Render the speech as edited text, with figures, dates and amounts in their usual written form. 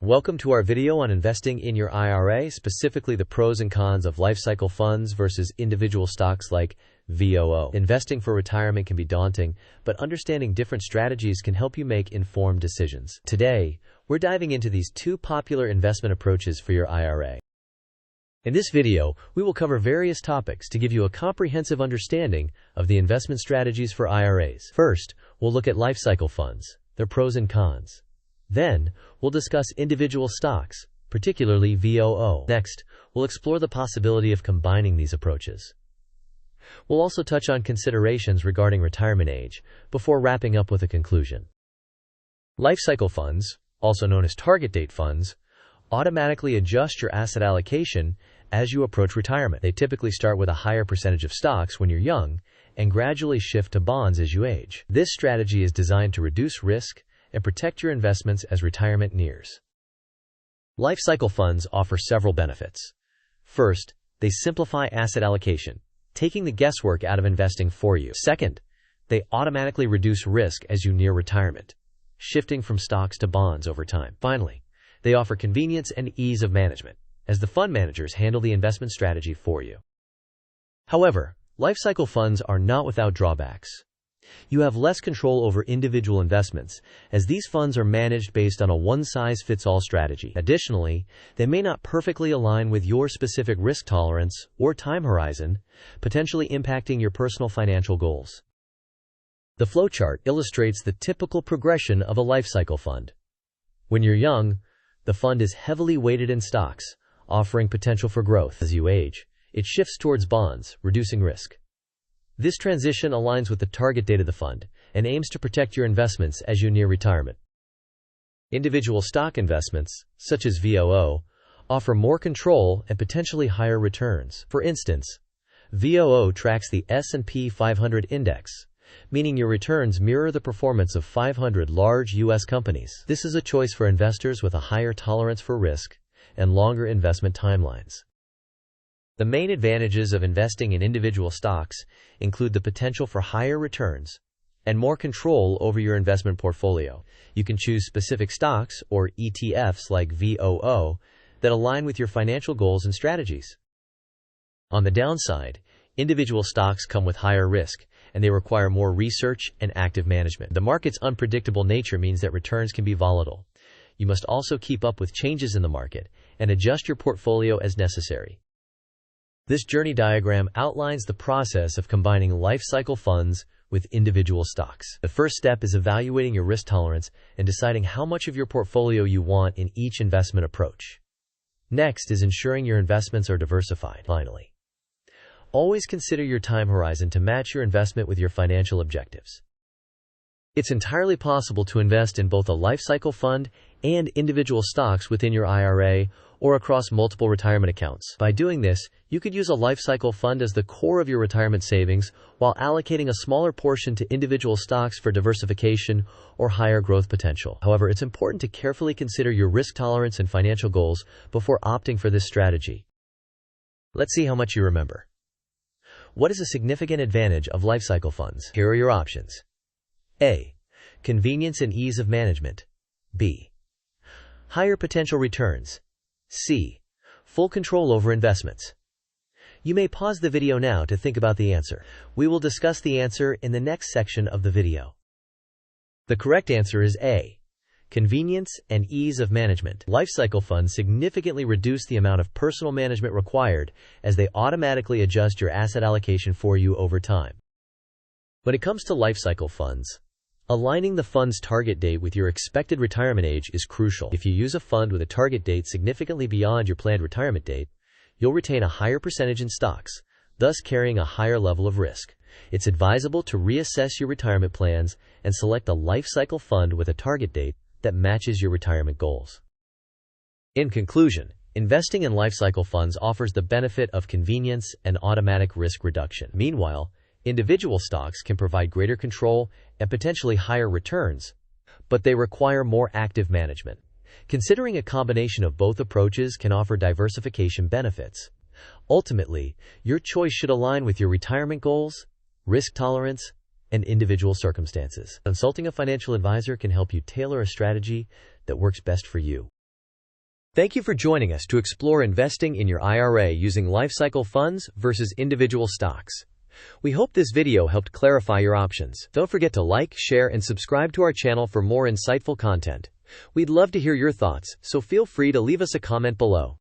Welcome to our video on investing in your IRA, specifically the pros and cons of lifecycle funds versus individual stocks like VOO. Investing for retirement can be daunting, but understanding different strategies can help you make informed decisions. Today, we're diving into these two popular investment approaches for your IRA. In this video, we will cover various topics to give you a comprehensive understanding of the investment strategies for IRAs. First, we'll look at lifecycle funds, their pros and cons. Then, we'll discuss individual stocks, particularly VOO. Next, we'll explore the possibility of combining these approaches. We'll also touch on considerations regarding retirement age, before wrapping up with a conclusion. Lifecycle funds, also known as target date funds, automatically adjust your asset allocation as you approach retirement. They typically start with a higher percentage of stocks when you're young and gradually shift to bonds as you age. This strategy is designed to reduce risk and protect your investments as retirement nears. Lifecycle funds offer several benefits. First, they simplify asset allocation, taking the guesswork out of investing for you. Second, they automatically reduce risk as you near retirement, shifting from stocks to bonds over time. Finally, they offer convenience and ease of management, as the fund managers handle the investment strategy for you. However, lifecycle funds are not without drawbacks. You have less control over individual investments, as these funds are managed based on a one-size-fits-all strategy. Additionally, they may not perfectly align with your specific risk tolerance or time horizon, potentially impacting your personal financial goals. The flowchart illustrates the typical progression of a lifecycle fund. When you're young, the fund is heavily weighted in stocks, offering potential for growth. As you age, it shifts towards bonds, reducing risk. This transition aligns with the target date of the fund and aims to protect your investments as you near retirement. Individual stock investments, such as VOO, offer more control and potentially higher returns. For instance, VOO tracks the S&P 500 index, meaning your returns mirror the performance of 500 large U.S. companies. This is a choice for investors with a higher tolerance for risk and longer investment timelines. The main advantages of investing in individual stocks include the potential for higher returns and more control over your investment portfolio. You can choose specific stocks or ETFs like VOO that align with your financial goals and strategies. On the downside, individual stocks come with higher risk and they require more research and active management. The market's unpredictable nature means that returns can be volatile. You must also keep up with changes in the market and adjust your portfolio as necessary. This journey diagram outlines the process of combining lifecycle funds with individual stocks. The first step is evaluating your risk tolerance and deciding how much of your portfolio you want in each investment approach. Next is ensuring your investments are diversified. Finally, always consider your time horizon to match your investment with your financial objectives. It's entirely possible to invest in both a lifecycle fund and individual stocks within your IRA or across multiple retirement accounts. By doing this, you could use a lifecycle fund as the core of your retirement savings while allocating a smaller portion to individual stocks for diversification or higher growth potential. However, it's important to carefully consider your risk tolerance and financial goals before opting for this strategy. Let's see how much you remember. What is a significant advantage of lifecycle funds? Here are your options. A. Convenience and ease of management. B. Higher potential returns. C. Full control over investments. You may pause the video now to think about the answer. We will discuss the answer in the next section of the video. The correct answer is A. Convenience and ease of management. Lifecycle funds significantly reduce the amount of personal management required as they automatically adjust your asset allocation for you over time. When it comes to lifecycle funds, aligning the fund's target date with your expected retirement age is crucial. If you use a fund with a target date significantly beyond your planned retirement date, you'll retain a higher percentage in stocks, thus carrying a higher level of risk. It's advisable to reassess your retirement plans and select a lifecycle fund with a target date that matches your retirement goals. In conclusion, investing in lifecycle funds offers the benefit of convenience and automatic risk reduction. Meanwhile, individual stocks can provide greater control and potentially higher returns, but they require more active management. Considering a combination of both approaches can offer diversification benefits. Ultimately, your choice should align with your retirement goals, risk tolerance, and individual circumstances. Consulting a financial advisor can help you tailor a strategy that works best for you. Thank you for joining us to explore investing in your IRA using Lifecycle Funds versus individual stocks. We hope this video helped clarify your options. Don't forget to like, share, and subscribe to our channel for more insightful content. We'd love to hear your thoughts, so feel free to leave us a comment below.